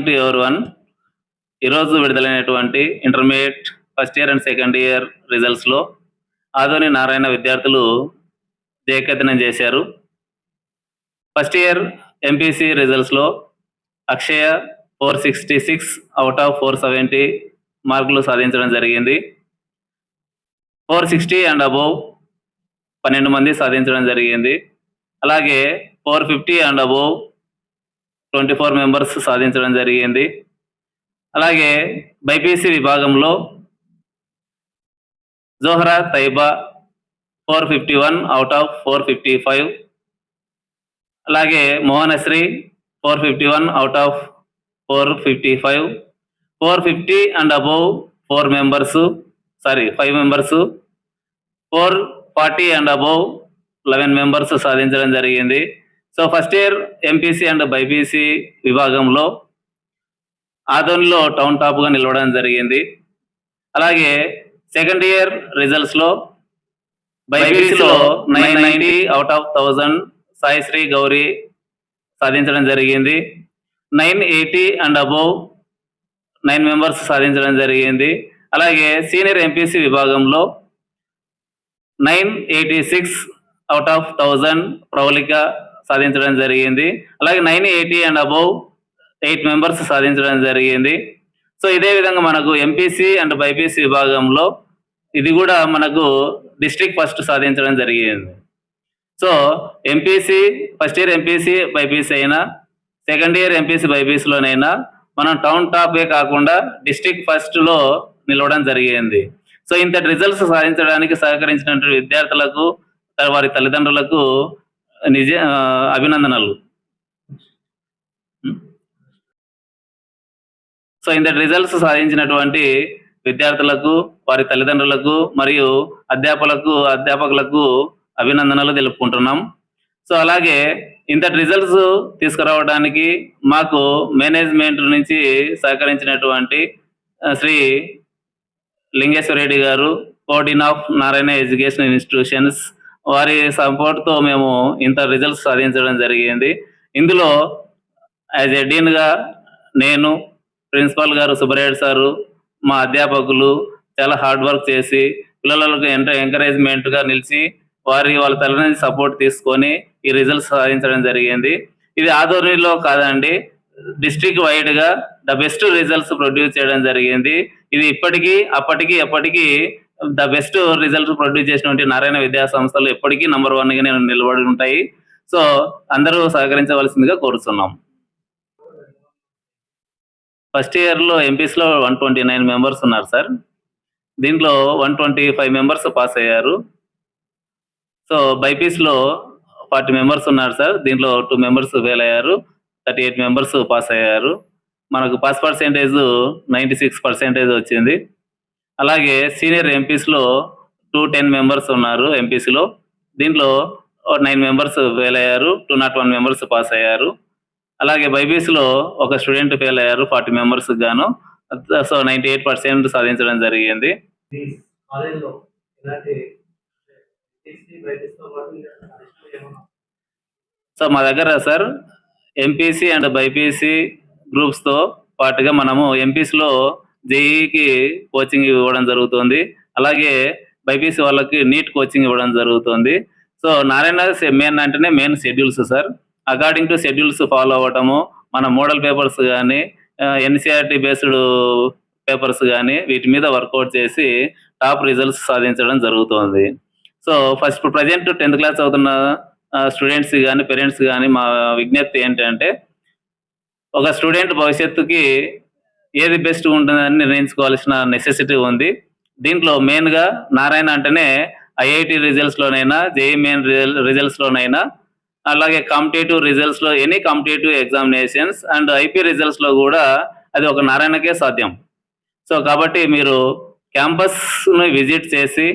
To ఎవరి one. ఈరోజు విడుదలైనటువంటి intermediate first year and second year రిజల్ట్స్లో ఆదోని నారాయణ విద్యార్థులు జయకేతనం చేశారు. ఫస్ట్ ఇయర్ ఎంపీసీ రిజల్ట్స్లో అక్షయ 466 అవుట్ ఆఫ్ 470 మార్కులు సాధించడం జరిగింది. 460 అండ్ అబోవ్ 12 మంది సాధించడం జరిగింది. అలాగే 450 అండ్ అబోవ్ 24 మెంబర్స్ సాధించడం జరిగింది. అలాగే బైపీసీ విభాగంలో జోహరా తైబా 451 అవుట్ ఆఫ్ 455. అలాగే Mohanasri 451 out of 455. 450 and above 5 members. 440 and above 11 members సాధించడం జరిగింది. So first year MPC and BiPC విభాగంలో ఆదోనిలో టౌన్ టాప్గా నిలవడం జరిగింది. అలాగే సెకండ్ ఇయర్ రిజల్ట్స్లో బైపీసీలో 990 అవుట్ ఆఫ్ 1000 సాయిశ్రీ గౌరీ సాధించడం జరిగింది. 980 అండ్ అబోవ్ 9 మెంబర్స్ సాధించడం జరిగింది. అలాగే సీనియర్ ఎంపీసీ విభాగంలో 986 అవుట్ ఆఫ్ 1000 ప్రవళిక సాధించడం జరిగింది. అలాగే 980 అండ్ అబోవ్ 8 మెంబర్స్ సాధించడం జరిగింది. సో ఇదే విధంగా మనకు ఎంపీసీ అండ్ బైపీసీ విభాగంలో ఇది కూడా మనకు డిస్ట్రిక్ట్ ఫస్ట్ సాధించడం జరిగింది. So MPC first year MPC BiPC అయినా సెకండ్ ఇయర్ ఎంపీసీ బైపీసీలోనైనా మనం టౌన్ టాపే కాకుండా డిస్ట్రిక్ట్ ఫస్ట్లో నిలవడం జరిగింది. సో ఇంతటి రిజల్ట్స్ సాధించడానికి సహకరించినటువంటి విద్యార్థులకు వారి తల్లిదండ్రులకు అభినందనలు. సో ఇంతటి రిజల్ట్స్ సాధించినటువంటి విద్యార్థులకు వారి తల్లిదండ్రులకు మరియు అధ్యాపకులకు అభినందనలు తెలుపుకుంటున్నాం. సో అలాగే ఇంతటి రిజల్ట్స్ తీసుకురావడానికి మాకు మేనేజ్మెంట్ నుంచి సహకరించినటువంటి శ్రీ లింగేశ్వర రెడ్డి గారు, కోఆర్డిన్ ఆఫ్ నారాయణ ఎడ్యుకేషన్ ఇన్స్టిట్యూషన్స్, వారి సపోర్ట్తో మేము ఇంత రిజల్ట్స్ సాధించడం జరిగింది. ఇందులో యాజ్ ఎ డీన్గా నేను, ప్రిన్సిపాల్ గారు సుబ్బరాయుడు సారు, మా అధ్యాపకులు చాలా హార్డ్ వర్క్ చేసి పిల్లలకు ఎంకరేజ్మెంట్గా నిలిచి వాళ్ళ తల్లి నుంచి సపోర్ట్ తీసుకొని ఈ రిజల్ట్స్ సాధించడం జరిగింది. ఇది ఆదోనిలో కాదండి, డిస్ట్రిక్ట్ వైడ్గా ద బెస్ట్ రిజల్ట్స్ ప్రొడ్యూస్ చేయడం జరిగింది. ఇది ఇప్పటికీ అప్పటికి ఎప్పటికీ ద బెస్ట్ రిజల్ట్ ప్రొడ్యూస్ చేసినటువంటి నారాయణ విద్యా సంస్థలు ఎప్పటికీ నంబర్ 1గా నిలబడి ఉంటాయి. సో అందరూ సహకరించవలసిందిగా కోరుతున్నాం. ఫస్ట్ ఇయర్లో ఎంపీసీలో 129 మెంబర్స్ ఉన్నారు సార్. దీంట్లో 125 మెంబర్స్ పాస్ అయ్యారు. సో బైపీసీలో 40 మెంబర్స్ ఉన్నారు సార్. దీంట్లో 2 మెంబర్స్ ఫెయిల్ అయ్యారు. 38 మెంబర్స్ పాస్ అయ్యారు. మనకు పాస్ పర్సెంటేజ్ 96% వచ్చింది. అలాగే సీనియర్ ఎంపీసీలో 210 మెంబర్స్ ఉన్నారు ఎంపీసీలో. దీంట్లో 9 మెంబర్స్ ఫెయిల్ అయ్యారు. 201 మెంబర్స్ పాస్ అయ్యారు. అలాగే బైపీసీలో ఒక స్టూడెంట్ ఫెయిల్ అయ్యారు 40 మెంబర్స్ గాను. సో 98% సాధించడం జరిగింది. సో మా దగ్గర సార్ ఎంపీసీ అండ్ బైపీసీ గ్రూప్స్తో పాటుగా మనము ఎంపీసీలో జేఈకి కోచింగ్ ఇవ్వడం జరుగుతుంది. అలాగే బైపీసీ వాళ్ళకి నీట్ కోచింగ్ ఇవ్వడం జరుగుతుంది. So Narayana main schedules sir. According to schedules follow అవ్వటము, మన మోడల్ పేపర్స్ కానీ ఎన్సీఆర్టీ బేస్డ్ పేపర్స్ కానీ వీటి మీద వర్కౌట్ చేసి టాప్ రిజల్ట్స్ సాధించడం జరుగుతుంది. సో ప్రజెంట్ 10th క్లాస్ చదువుతున్న స్టూడెంట్స్ కానీ పేరెంట్స్ కానీ మా విజ్ఞప్తి ఏంటంటే, ఒక స్టూడెంట్ భవిష్యత్తుకి ఏది బెస్ట్ ఉంటుందని నిర్ణయించుకోవాల్సిన నెసెసిటీ ఉంది. దీంట్లో మెయిన్గా నారాయణ అంటేనే ఐఐటి రిజల్ట్స్లోనైనా, జేఈ మెయిన్ రిజల్ట్స్లోనైనా, అలాగే కాంపిటేటివ్ రిజల్ట్స్లో any competitive examinations and IP రిజల్ట్స్లో కూడా అది ఒక నారాయణకే సాధ్యం. సో కాబట్టి మీరు క్యాంపస్ను విజిట్ చేసి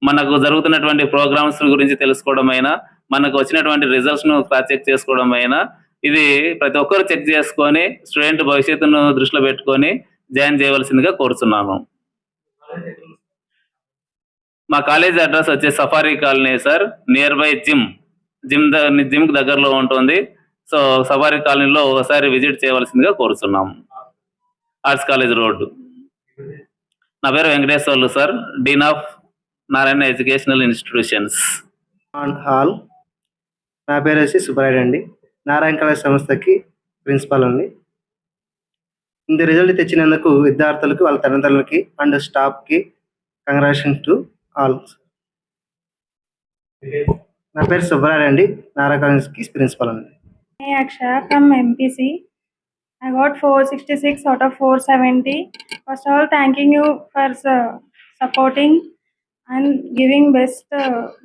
మనకు జరుగుతున్నటువంటి ప్రోగ్రామ్స్ గురించి తెలుసుకోవడం అయినా, మనకు వచ్చినటువంటి రిజల్ట్స్ను క్రాస్ చెక్ చేసుకోవడం అయినా, ఇది ప్రతి ఒక్కరు చెక్ చేసుకొని స్టూడెంట్ భవిష్యత్తును దృష్టిలో పెట్టుకొని జాయిన్ చేయవలసిందిగా కోరుతున్నాను. మా కాలేజ్ అడ్రస్ వచ్చే safari colony sir, near by gym కి దగ్గరలో ఉంటుంది. సో సఫారీ కాలనీలో ఒకసారి విజిట్ చేయవలసిందిగా కోరుతున్నాం. Arts college road. నా పేరు Venkateswarlu sir, dean of Narayana educational institutions. On hall. నా పేరు వచ్చి సుబ్బరాయుడు అండి. నారాయణ కాలేజ్ సంస్థకి ప్రిన్సిపాల్ అండి. ఇంత రిజల్ట్ తెచ్చినందుకు విద్యార్థులకు, వాళ్ళ తల్లిదండ్రులకి అండ్ స్టాఫ్కి కంగ్రాచులేషన్ టు ఆల్. నా పేరు సుబ్బరాయుడు అండి. నారాయణ కాలేజ్కి ప్రిన్సిపాల్ అండి. Hey Akshay from MPC. I got 466 out of 470. First of all, thanking you for supporting and giving best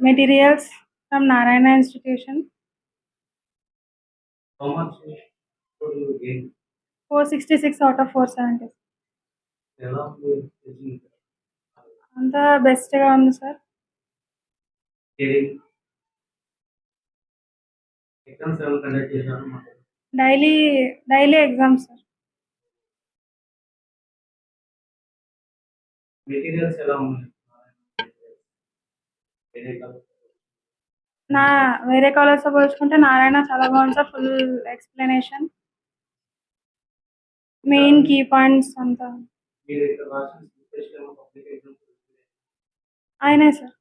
materials from Narayana Institution. How much did you gain? 466 out of 470. అంతా బెస్ట్గా ఉంది sir. Exams ఏమైనా conduct చేశారు? Daily exams sir. Materials ఎలా ఉన్నాయి? వేరే కాలేజ్తో పోల్చుకుంటే నారాయణ చాలా బాగుంది sir. Full explanation, main key points అంతా మీరు ఇక్కడ రాసిన స్పెషల్ పబ్లిక్ ఎగ్జామ్స్ అయినాయి సార్.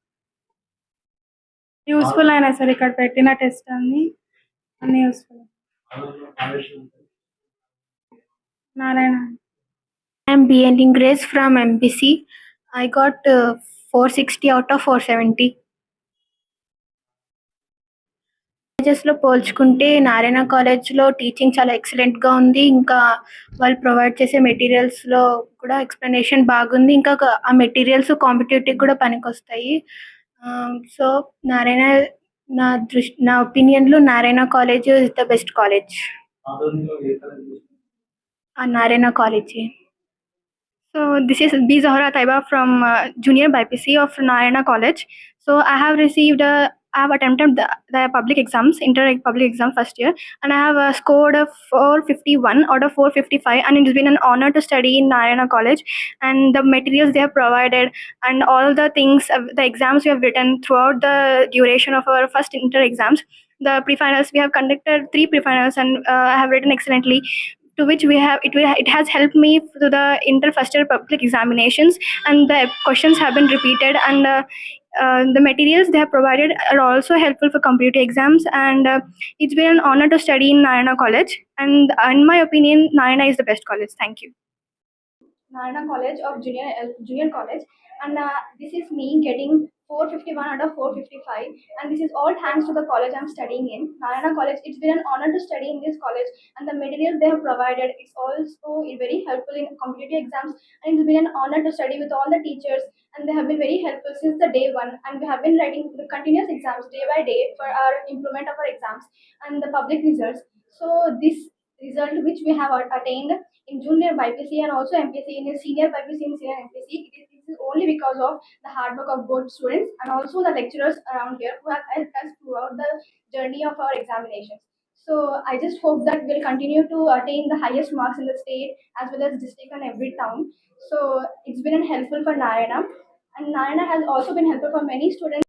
యూస్ఫుల్ అయినాయి సార్. ఇక్కడ పెట్టిన టెస్ట్ అన్ని useful. Narayana. I'm BN Grace from MPC. I got 460 out of 470. కాలేజెస్లో పోల్చుకుంటే నారాయణ కాలేజ్లో టీచింగ్ చాలా ఎక్సలెంట్గా ఉంది. ఇంకా వాళ్ళు ప్రొవైడ్ చేసే మెటీరియల్స్లో కూడా ఎక్స్ప్లెనేషన్ బాగుంది. ఇంకా ఆ మెటీరియల్స్ కాంపిటేటివ్ కూడా పనికొస్తాయి. సో నా ఒపీనియన్లో Narayana college is the best college. Narayana College. So this is B. Zahra Taiba from Junior BPC of Narayana College. So I have attempted the public exams, inter public exam first year, and I have scored a 451 out of 455, and it has been an honor to study in Narayana College. And the materials they have provided and all the things, the exams we have written throughout the duration of our first inter exams, the pre-finals we have conducted 3 pre-finals, and I have written excellently, to which it has helped me to the inter first year public examinations, and the questions have been repeated, and the materials they have provided are also helpful for competitive exams, and it's been an honor to study in Narayana College, and in my opinion Narayana is the best college. Thank you. Narayana College of Junior College, and this is me getting 451 out of 455, and this is all thanks to the college I'm studying in, Narayana College. It's been an honor to study in this college, and the materials they have provided is also very helpful in competitive exams, and it's been an honor to study with all the teachers, and they have been very helpful since the day one, and we have been writing the continuous exams day by day for our improvement of our exams and the public results. So this result which we have attained in junior BPC and also MPC, in senior BPC and senior MPC, it is only because of the hard work of both students and also the lecturers around here who have helped us throughout the journey of our examinations. So I just hope that we'll continue to attain the highest marks in the state as well as district and every town. So it's been helpful for Narayana, and Narayana has also been helpful for many students.